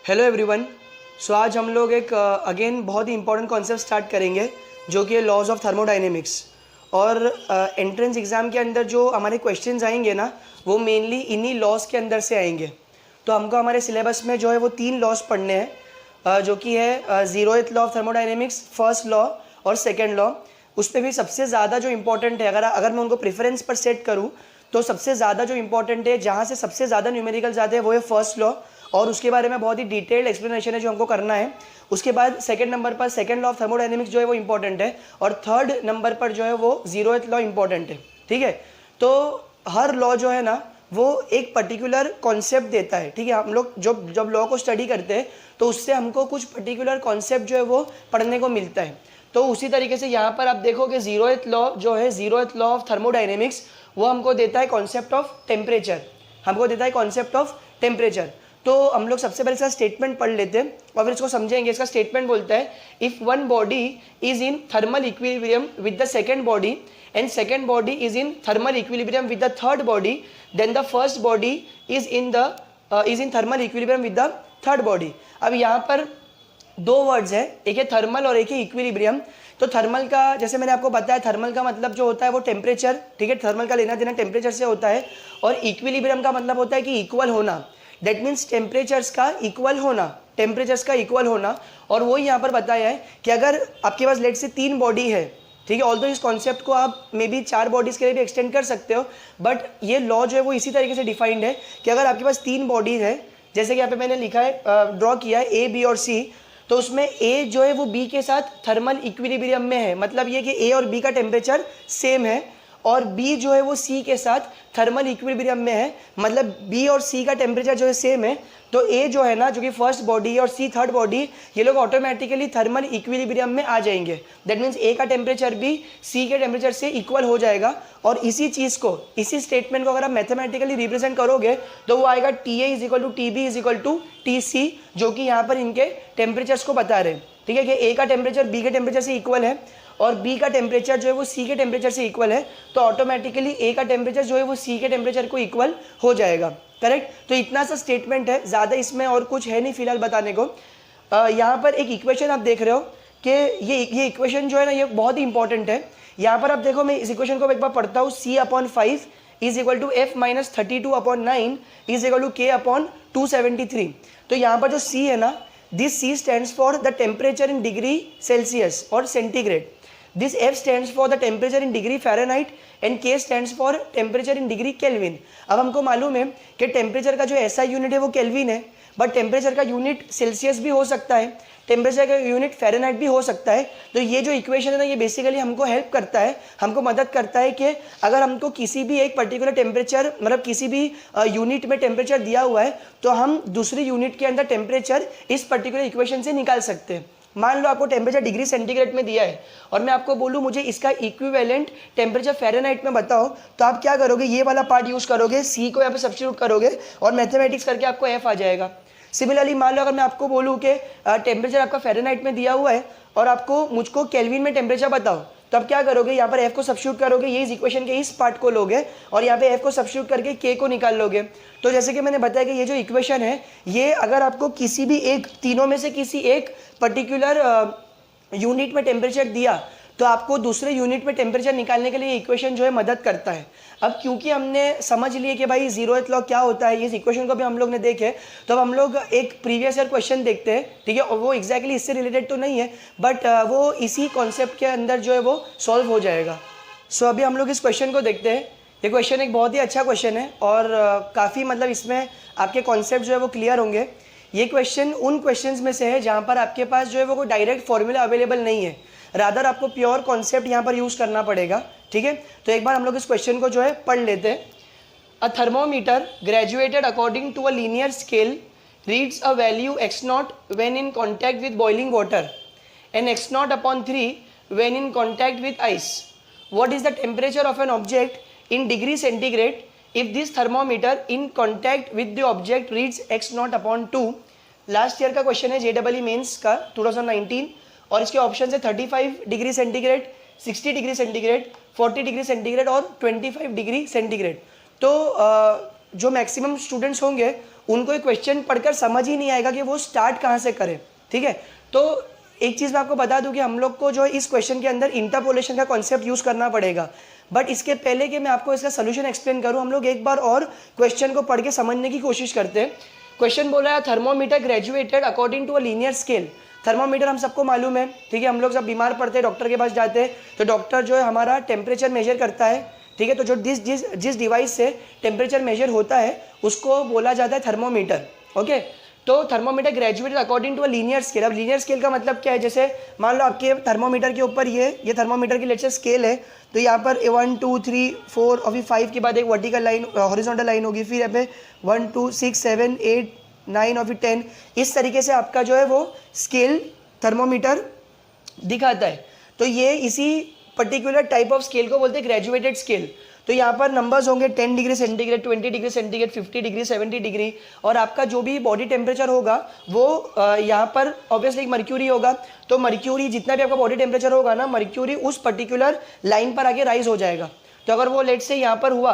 Hello everyone. सो आज हम लोग एक अगेन बहुत ही इंपॉर्टेंट कॉन्सेप्ट स्टार्ट करेंगे जो कि लॉज ऑफ थर्मोडाइनेमिक्स। और एंट्रेंस एग्ज़ाम के अंदर जो हमारे क्वेश्चंस आएंगे ना, वो मेनली इन्हीं लॉज के अंदर से आएंगे। तो हमको हमारे सिलेबस में जो है वो 3 लॉज पढ़ने हैं, जो कि है 0th law of thermodynamics, first law और सेकेंड लॉ। उस पर भी सबसे ज़्यादा जो इंपॉर्टेंट है, अगर मैं उनको प्रेफरेंस पर सेट करूँ तो सबसे ज़्यादा जो इंपॉर्टेंट है, जहाँ से सबसे ज़्यादा न्यूमेरिकल्स आते हैं, वो है फर्स्ट लॉ। और उसके बारे में बहुत ही डिटेल्ड एक्सप्लेनेशन है जो हमको करना है। उसके बाद सेकंड नंबर पर सेकंड लॉ ऑफ थर्मोडायनेमिक्स जो है वो इंपॉर्टेंट है, और थर्ड नंबर पर जो है वो 0th लॉ इंपॉर्टेंट है। ठीक है, तो हर लॉ जो है ना वो एक पर्टिकुलर कॉन्सेप्ट देता है। ठीक है, हम लोग जब लॉ को स्टडी करते हैं तो उससे हमको कुछ पर्टिकुलर कॉन्सेप्ट जो है वो पढ़ने को मिलता है। तो उसी तरीके से यहाँ पर आप देखो कि 0th लॉ जो है, 0th लॉ ऑफ थर्मोडायनेमिक्स, वो हमको देता है कॉन्सेप्ट ऑफ टेम्परेचर। हमको देता है कॉन्सेप्ट ऑफ टेम्परेचर। तो हम लोग सबसे पहले इसका स्टेटमेंट पढ़ लेते हैं और फिर इसको समझेंगे। इसका स्टेटमेंट बोलता है, if one body is in thermal equilibrium with the second body and second body is in thermal equilibrium with the third body, then the first body is in thermal equilibrium with the third body. अब यहाँ पर 2 words है, एक है thermal और एक है equilibrium. तो थर्मल का, जैसे मैंने आपको बताया, थर्मल का मतलब जो होता है वो टेम्परेचर। ठीक है, थर्मल का लेना देना टेम्परेचर से होता है। और इक्विलिब्रियम का मतलब होता है कि इक्वल होना। दैट मीन्स टेम्परेचर्स का इक्वल होना, टेम्परेचर्स का इक्वल होना। और वो यहाँ पर बताया है कि अगर आपके पास लेट से 3 बॉडी है, ठीक है, ऑल्दो इस कॉन्सेप्ट को आप मे बी 4 बॉडीज़ के लिए भी एक्सटेंड कर सकते हो, बट ये लॉ जो है वो इसी तरीके से डिफाइंड है कि अगर आपके पास 3 बॉडीज़ है, जैसे कि यहाँ पे मैंने लिखा है, ड्रॉ किया है ए, बी और सी, तो उसमें ए जो है वो बी के साथ थर्मल इक्विलिब्रियम में है। मतलब ये कि ए और बी का टेम्परेचर सेम है, और बी जो है वो सी के साथ थर्मल इक्विलिब्रियम में है। मतलब बी और सी का टेम्परेचर जो है सेम है, तो ए जो है ना, जो कि फर्स्ट बॉडी है, और सी थर्ड बॉडी, ये लोग ऑटोमेटिकली थर्मल इक्विलिब्रियम में आ जाएंगे। दैट मीन्स ए का टेम्परेचर भी सी के टेम्परेचर से इक्वल हो जाएगा। और इसी चीज़ को, इसी स्टेटमेंट को अगर आप मैथमेटिकली रिप्रेजेंट करोगे तो वो आएगा T A is equal to T B is equal to T C, जो कि यहाँ पर इनके टेम्परेचर्स को बता रहे हैं। ठीक है, कि ए का टेम्परेचर बी के टेम्परेचर से इक्वल है और बी का टेम्परेचर जो है वो सी के टेम्परेचर से इक्वल है, तो ऑटोमेटिकली ए का टेम्परेचर जो है वो सी के टेम्परेचर को इक्वल हो जाएगा। करेक्ट। तो इतना सा स्टेटमेंट है, ज़्यादा इसमें और कुछ है नहीं फिलहाल बताने को। यहाँ पर एक इक्वेशन आप देख रहे हो कि ये इक्वेशन जो है ना, ये बहुत ही इंपॉर्टेंट है। यहाँ पर आप देखो, मैं इस इक्वेशन को एक बार पढ़ता हूँ। C/5 is equal to F-32/9 is equal to K/273। तो यहाँ पर जो C है ना, this C stands for the temperature in degree Celsius और centigrade. This F stands for the temperature in degree Fahrenheit and K stands for temperature in degree Kelvin. अब हमको मालूम है कि टेम्परेचर का जो SI यूनिट है वो केल्विन है, बट टेम्परेचर का यूनिट सेल्सियस भी हो सकता है, टेम्परेचर का यूनिट फ़ारेनहाइट भी हो सकता है। तो ये जो इक्वेशन है ना, ये बेसिकली हमको हेल्प करता है, हमको मदद करता है कि अगर हमको किसी भी एक पर्टिकुलर टेम्परेचर, मतलब किसी भी यूनिट में टेम्परेचर दिया हुआ है, तो हम दूसरी यूनिट के अंदर टेम्परेचर इस पर्टिकुलर इक्वेशन से निकाल सकते हैं। मान लो आपको टेम्परेचर डिग्री सेंटीग्रेड में दिया है और मैं आपको बोलूँ मुझे इसका इक्विवेलेंट टेम्परेचर फ़ारेनहाइट में बताओ, तो आप क्या करोगे, ये वाला पार्ट यूज़ करोगे, सी को यहाँ पे सब्स्टिट्यूट करोगे और मैथमेटिक्स करके आपको एफ आ जाएगा। सिमिलरली मान लो अगर मैं आपको बोलूँ कि टेम्परेचर आपका फ़ारेनहाइट में दिया हुआ है और आपको मुझको केल्विन में टेम्परेचर बताओ, तो आप क्या करोगे, यहाँ पर एफ को सब्स्टिट्यूट करोगे, ये इस इक्वेशन के इस पार्ट को लोगे और यहाँ पे एफ को सब्स्टिट्यूट करके के को निकाल लोगे। तो जैसे कि मैंने बताया कि ये जो इक्वेशन है, ये अगर आपको किसी भी एक, तीनों में से किसी एक पर्टिकुलर यूनिट में टेम्परेचर दिया, तो आपको दूसरे यूनिट में टेम्परेचर निकालने के लिए इक्वेशन जो है मदद करता है। अब क्योंकि हमने समझ लिए कि भाई 0th लॉ क्या होता है, इस इक्वेशन को भी हम लोग ने देखे, तो अब हम लोग एक प्रीवियस ईयर क्वेश्चन देखते हैं। ठीक है, और वो एग्जैक्टली इससे रिलेटेड तो नहीं है, बट वो इसी कॉन्सेप्ट के अंदर जो है वो सॉल्व हो जाएगा। सो अभी हम लोग इस क्वेश्चन को देखते हैं। ये क्वेश्चन एक बहुत ही अच्छा क्वेश्चन है और काफ़ी, मतलब इसमें आपके कॉन्सेप्ट जो है वो क्लियर होंगे। ये क्वेश्चन उन क्वेश्चंस में से है जहाँ पर आपके पास जो है वो कोई डायरेक्ट फॉर्मूला अवेलेबल नहीं है, रादर आपको प्योर कॉन्सेप्ट यहाँ पर यूज़ करना पड़ेगा। ठीक है, तो एक बार हम लोग इस क्वेश्चन को जो है पढ़ लेते हैं। A thermometer graduated according to a linear scale reads a value x0 when in contact with boiling water and x0/3 when in contact with ice. What is the temperature of an object in degree centigrade if this thermometer in contact with the object reads x0/2। Last year का question है JEE mains का 2019, और इसके option है 35 degree centigrade, 60 degree centigrade, 40 degree centigrade और 25 degree centigrade. तो जो maximum students होंगे उनको ये क्वेश्चन पढ़कर समझ ही नहीं आएगा कि वो स्टार्ट कहाँ से करें, ठीक है। तो एक चीज़ मैं आपको बता दूं कि हम लोग को जो इस क्वेश्चन के अंदर इंटरपोलेशन का कॉन्सेप्ट यूज़ करना पड़ेगा, बट इसके पहले कि मैं आपको इसका सोल्यूशन एक्सप्लेन करूं, हम लोग एक बार और क्वेश्चन को पढ़ के समझने की कोशिश करते हैं। क्वेश्चन बोला है thermometer graduated according to a linear scale. Thermometer हम सबको मालूम है, ठीक है। हम लोग जब बीमार पड़ते हैं डॉक्टर के पास जाते हैं तो डॉक्टर जो है हमारा टेम्परेचर मेजर करता है, ठीक है। तो जो जिस डिवाइस से टेम्परेचर मेजर होता है उसको बोला जाता है थर्मोमीटर, ओके। तो thermometer graduated according to a linear scale. अब लीनियर स्केल का मतलब क्या है, जैसे मान लो आपके थर्मोमीटर के ऊपर ये थर्मोमीटर की लेट्स से स्केल है, तो यहाँ पर 1 2 3 4 और फिर 5 के बाद एक वर्टिकल लाइन हॉरिजॉन्टल लाइन होगी, फिर यहाँ पे 1 2 6 7 8 9 और फिर 10, इस तरीके से आपका जो है वो स्केल थर्मोमीटर दिखाता है। तो ये इसी पर्टिकुलर टाइप ऑफ स्केल को बोलते हैं ग्रेजुएटेड स्केल। तो यहाँ पर नंबर्स होंगे 10 degree centigrade, 20 degree centigrade, 50 degree, 70 degree, और आपका जो भी बॉडी टेम्परेचर होगा वो यहाँ पर ऑब्वियसली मर्क्यूरी होगा। तो मर्क्यूरी जितना भी आपका बॉडी टेम्परेचर होगा ना, मर्क्यूरी उस पर्टिकुलर लाइन पर आके राइज हो जाएगा। तो अगर वो लेट से यहाँ पर हुआ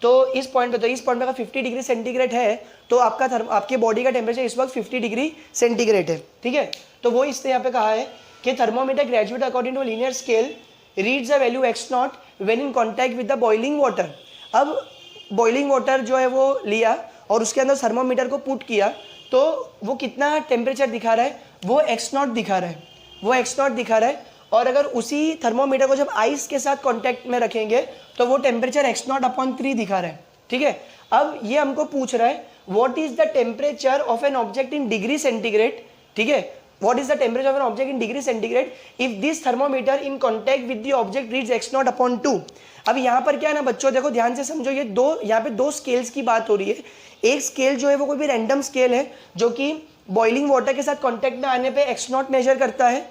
तो इस पॉइंट पे अगर 50 डिग्री सेंटीग्रेड है तो आपके बॉडी का टेम्परेचर इस वक्त 50 डिग्री सेंटीग्रेड है, ठीक है। तो वो इसने यहाँ पे कहा है कि thermometer graduate according to linear scale reads the value x0 when in contact with the boiling water. अब बॉइलिंग वाटर जो है वो लिया और उसके अंदर थर्मोमीटर को पुट किया, तो वो कितना टेम्परेचर दिखा रहा है, वो x0 दिखा रहा है, वो x0 दिखा रहा है। और अगर उसी थर्मोमीटर को जब आइस के साथ कांटेक्ट में रखेंगे तो वो टेम्परेचर x0/3 दिखा रहा है, ठीक है। अब ये हमको पूछ रहा है what is the temperature of an object in degree centigrade, ठीक है। What is the temperature of an object in degree centigrade if this thermometer in contact with the object reads x0/2? अब यहाँ पर क्या है ना बच्चों, देखो ध्यान से समझो, ये यहाँ पे दो स्केल्स की बात हो रही है। एक स्केल जो है वो कोई भी रैंडम स्केल है जो कि बॉइलिंग वाटर के साथ कांटेक्ट में आने पे x0 मेजर करता है,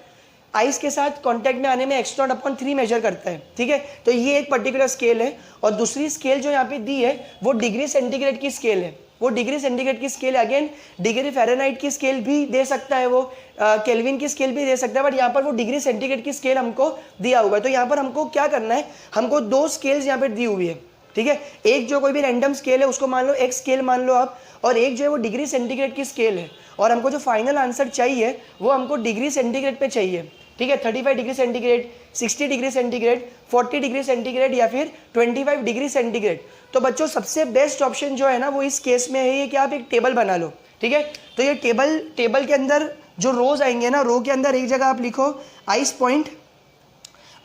आइस के साथ कांटेक्ट में आने में x0/3 मेजर करता है, ठीक है। तो ये एक पर्टिकुलर स्केल है। और दूसरी स्केल जो यहाँ पे दी है वो डिग्री सेंटीग्रेड की स्केल है, वो डिग्री सेंटीग्रेड की स्केल, अगेन डिग्री फ़ारेनहाइट की स्केल भी दे सकता है, वो केल्विन की स्केल भी दे सकता है, बट यहाँ पर वो डिग्री सेंटीग्रेड की स्केल हमको दिया हुआ है। तो यहाँ पर हमको क्या करना है, हमको दो स्केल्स यहाँ पर दी हुई है, ठीक है। एक जो कोई भी रैंडम स्केल है उसको मान लो एक स्केल मान लो आप, और एक जो है वो डिग्री सेंटीग्रेड की स्केल है। और हमको जो फाइनल आंसर चाहिए वो हमको डिग्री सेंटीग्रेड पे चाहिए, ठीक है। 35 degree centigrade, 60 degree centigrade, 40 degree centigrade या फिर 25 डिग्री सेंटीग्रेड। तो बच्चों सबसे बेस्ट ऑप्शन जो है ना वो इस केस में है ये कि आप एक टेबल बना लो, ठीक है। तो ये टेबल के अंदर जो रोज आएंगे ना, रो के अंदर एक जगह आप लिखो आइस पॉइंट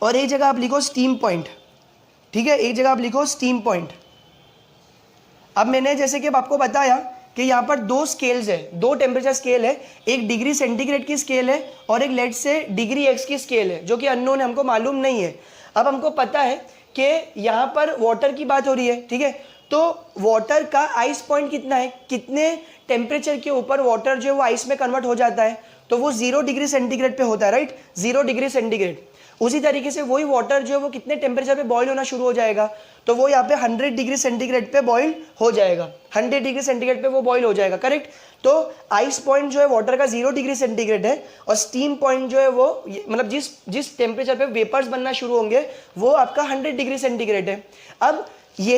और एक जगह आप लिखो स्टीम पॉइंट, ठीक है, एक जगह आप लिखो स्टीम पॉइंट। अब मैंने जैसे कि आपको बताया कि यहाँ पर दो स्केल्स है, दो टेम्परेचर स्केल है, एक डिग्री सेंटीग्रेड की स्केल है और एक लेट से डिग्री एक्स की स्केल है जो कि अननोन है, हमको मालूम नहीं है। अब हमको पता है कि यहाँ पर वाटर की बात हो रही है, ठीक है। तो वाटर का आइस पॉइंट कितना है, कितने टेम्परेचर के ऊपर वाटर जो है वो आइस में कन्वर्ट हो जाता है, तो वो 0 डिग्री सेंटीग्रेड पे होता है, राइट, 0 डिग्री सेंटीग्रेड। उसी तरीके से वही वाटर जो है वो कितने टेम्परेचर पे बॉईल होना शुरू हो जाएगा, तो वो यहाँ पे 100 डिग्री सेंटीग्रेड पे बॉईल हो जाएगा, 100 डिग्री सेंटीग्रेड पे वो बॉईल हो जाएगा, करेक्ट। तो आइस पॉइंट जो है वाटर का 0 डिग्री सेंटीग्रेड है और स्टीम पॉइंट जो है वो मतलब जिस टेम्परेचर पे वेपर्स बनना शुरू होंगे वो आपका 100 डिग्री सेंटीग्रेड है। अब ये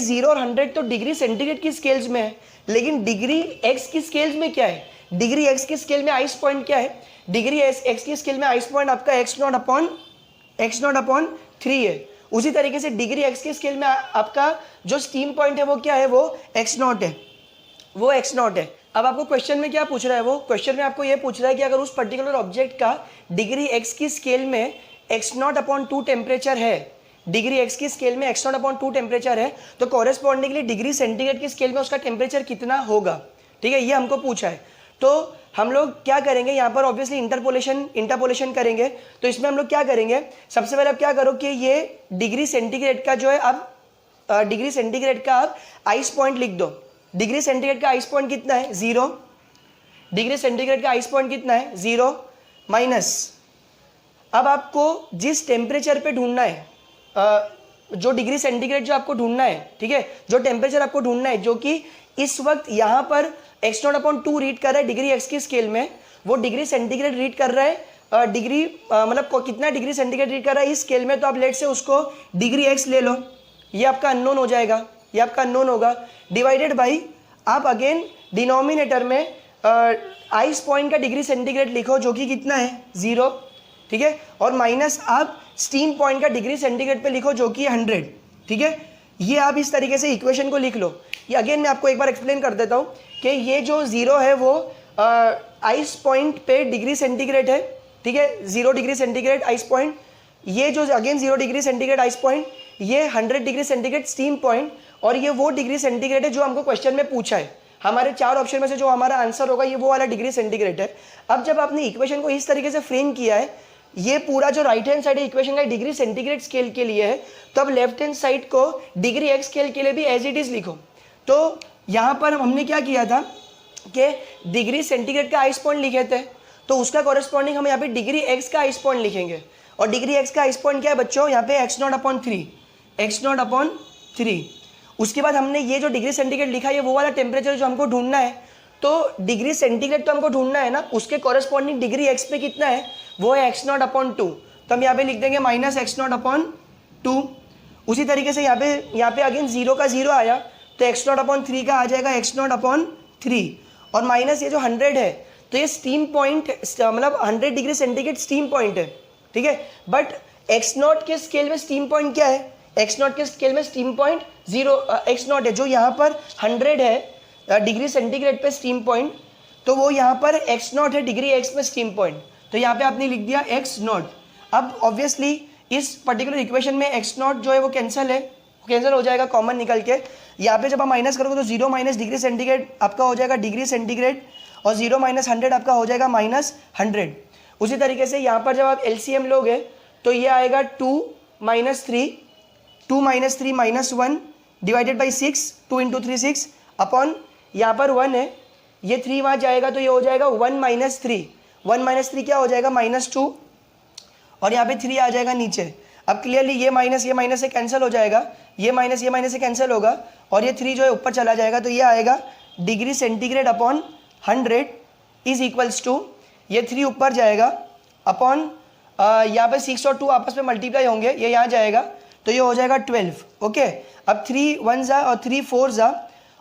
0 और 100 तो डिग्री सेंटीग्रेड की स्केल्स में है, लेकिन डिग्री एक्स की स्केल्स में क्या है, डिग्री एक्स की स्केल में आइस पॉइंट क्या है, डिग्री एक्स की स्केल में आइस पॉइंट आपका x0/3 है। उसी तरीके से डिग्री एक्स की स्केल में आपका जो स्टीम पॉइंट है वो क्या है, वो x0 है, वो x0 है। अब आपको क्वेश्चन में क्या पूछ रहा है, वो क्वेश्चन में आपको ये पूछ रहा है कि अगर उस पर्टिकुलर ऑब्जेक्ट का डिग्री एक्स की स्केल में x0/2 टेम्परेचर है, डिग्री एक्स की स्केल में x0/2 टेम्परेचर है, तो कॉरेस्पॉन्डिंगली डिग्री सेंटीग्रेड की स्केल में उसका टेम्परेचर कितना होगा, ठीक है, ये हमको पूछा है। तो हम लोग क्या करेंगे यहाँ पर, ऑब्वियसली इंटरपोलेशन करेंगे। तो इसमें हम लोग क्या करेंगे, सबसे पहले आप क्या करो कि ये डिग्री सेंटीग्रेड का जो है आप डिग्री सेंटीग्रेड का आप आइस पॉइंट लिख दो। डिग्री सेंटीग्रेड का आइस पॉइंट कितना है, 0। डिग्री सेंटीग्रेड का आइस पॉइंट कितना है, 0 माइनस। अब आपको जिस टेम्परेचर पे ढूंढना है, जो डिग्री सेंटीग्रेड जो आपको ढूंढना है, ठीक है, जो टेम्परेचर आपको ढूंढना है जो कि इस वक्त यहाँ पर x0/2 रीड कर रहा है डिग्री एक्स की स्केल में, वो डिग्री सेंटीग्रेड रीड कर रहा है डिग्री मतलब कितना डिग्री सेंटीग्रेड रीड कर रहा है इस स्केल में। तो आप लेट से उसको डिग्री एक्स ले लो, ये आपका अननोन हो जाएगा, ये आपका अननोन होगा, डिवाइडेड बाई आप अगेन डिनोमिनेटर में आइस पॉइंट का डिग्री सेंटीग्रेड लिखो जो कि कितना है 0, ठीक है, और माइनस आप स्टीम पॉइंट का डिग्री सेंटीग्रेड पे लिखो जो कि 100, ठीक है। ये आप इस तरीके से इक्वेशन को लिख लो। ये अगेन मैं आपको एक बार एक्सप्लेन कर देता हूँ कि ये जो 0 है वो आइस पॉइंट पे डिग्री सेंटीग्रेड है, ठीक है, 0 डिग्री सेंटीग्रेड आइस पॉइंट। ये जो again 0 degree centigrade ice point, ये 100 डिग्री सेंटीग्रेड स्टीम पॉइंट, और ये वो डिग्री सेंटीग्रेड है जो हमको क्वेश्चन में पूछा है। हमारे 4 ऑप्शन में से जो हमारा आंसर होगा ये वो वाला डिग्री सेंटीग्रेड है। अब जब आपने इक्वेशन को इस तरीके से फ्रेम किया है, ये पूरा जो राइट हैंड साइड है इक्वेशन का डिग्री सेंटीग्रेड स्केल के लिए है, तो अब लेफ्ट हैंड साइड को डिग्री एक्स स्केल के लिए भी एज इट इज लिखो। तो यहाँ पर हमने क्या किया था कि डिग्री सेंटीग्रेड का आइस पॉइंट लिखे थे, तो उसका कॉरेस्पॉन्डिंग हम यहाँ पे डिग्री एक्स का आइस पॉइंट लिखेंगे। और डिग्री एक्स का आइस पॉइंट क्या है बच्चों, यहाँ पे x0/3, x0/3। उसके बाद हमने ये जो डिग्री सेंटीग्रेड लिखा है ये वो वाला टेम्परेचर जो हमको ढूंढना है, तो डिग्री सेंटीग्रेड तो हमको ढूंढना है ना, उसके कॉरेस्पॉन्डिंग डिग्री एक्स पे कितना है वो है x0/2, तो हम यहाँ पे लिख देंगे -x0/2। उसी तरीके से यहाँ पे अगेन 0 का 0 आया तो x0/3 का आ जाएगा x0/3, और माइनस ये जो 100 है तो ये स्टीम पॉइंट मतलब 100 डिग्री सेंटीग्रेड स्टीम पॉइंट है, ठीक है। बट x0 के स्केल में स्टीम पॉइंट क्या है, x0 के स्केल में स्टीम पॉइंट 0 x0 है, जो यहाँ पर 100 है डिग्री सेंटीग्रेड पे स्टीम पॉइंट, तो वो यहाँ पर x0 है डिग्री x में स्टीम पॉइंट, तो यहाँ पे आपने लिख दिया x0। अब ऑब्वियसली इस पर्टिकुलर इक्वेशन में x0 जो है वो कैंसिल हो जाएगा कॉमन निकल के। यहाँ पे जब आप माइनस करोगे तो 0 माइनस डिग्री सेंटीग्रेड आपका हो जाएगा डिग्री सेंटीग्रेड, और 0 माइनस 100 आपका हो जाएगा -100। उसी तरीके से यहाँ पर जब आप LCM लोगे तो ये आएगा 2 - 3 -1 डिवाइडेड बाई 6, 2 × 3 6 अपॉन यहाँ पर 1 है, ये 3 वहाँ जाएगा तो ये हो जाएगा 1 - 3, 1 - 3 क्या हो जाएगा -2, और यहाँ पे 3 आ जाएगा नीचे। अब क्लियरली ये माइनस से कैंसिल हो जाएगा, ये माइनस से कैंसिल होगा, और ये 3 जो है ऊपर चला जाएगा, तो ये आएगा degree centigrade upon 100 is equals to, ये 3 ऊपर जाएगा अपॉन यहाँ पे 6 और 2 आपस में मल्टीप्लाई होंगे, ये यहाँ जाएगा तो ये हो जाएगा 12, ओके। अब 3 1 और 3 4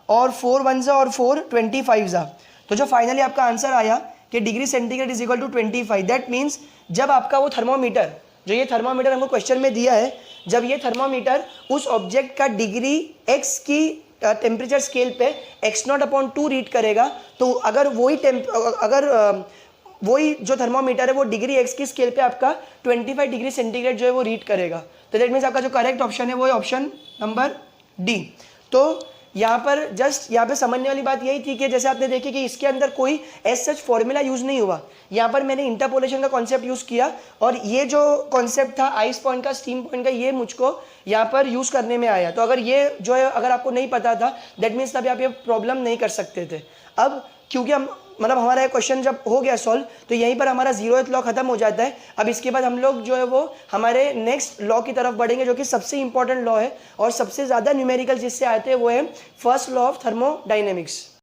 और 4 1 और 4 25। तो जो फाइनली आपका आंसर आया कि degree centigrade is equal to 25, that means जब आपका वो थर्मोमीटर, जो ये थर्मोमीटर हमको क्वेश्चन में दिया है, जब ये थर्मोमीटर उस ऑब्जेक्ट का डिग्री एक्स की टेम्परेचर स्केल पे x0/2 रीड करेगा, तो अगर वही जो थर्मोमीटर है वो डिग्री एक्स की स्केल पे आपका 25 डिग्री सेंटीग्रेड जो है वो रीड करेगा, तो दैट मीन्स आपका जो करेक्ट ऑप्शन है वो है ऑप्शन नंबर डी। तो यहाँ पे समझने वाली बात यही थी कि जैसे आपने देखी कि इसके अंदर कोई एज सच फॉर्मूला यूज़ नहीं हुआ, यहाँ पर मैंने इंटरपोलेशन का कॉन्सेप्ट यूज़ किया, और ये जो कॉन्सेप्ट था आइस पॉइंट का, स्टीम पॉइंट का, ये मुझको यहाँ पर यूज़ करने में आया। तो अगर ये जो है अगर आपको नहीं पता था दैट मीन्स तभी आप ये प्रॉब्लम नहीं कर सकते थे। अब क्योंकि हम हमारा क्वेश्चन जब हो गया सॉल्व, तो यहीं पर हमारा 0th लॉ खत्म हो जाता है। अब इसके बाद हम लोग जो है वो हमारे नेक्स्ट लॉ की तरफ बढ़ेंगे, जो कि सबसे इंपॉर्टेंट लॉ है और सबसे ज़्यादा न्यूमेरिकल जिससे आते हैं वो है फर्स्ट लॉ ऑफ थर्मोडाइनेमिक्स।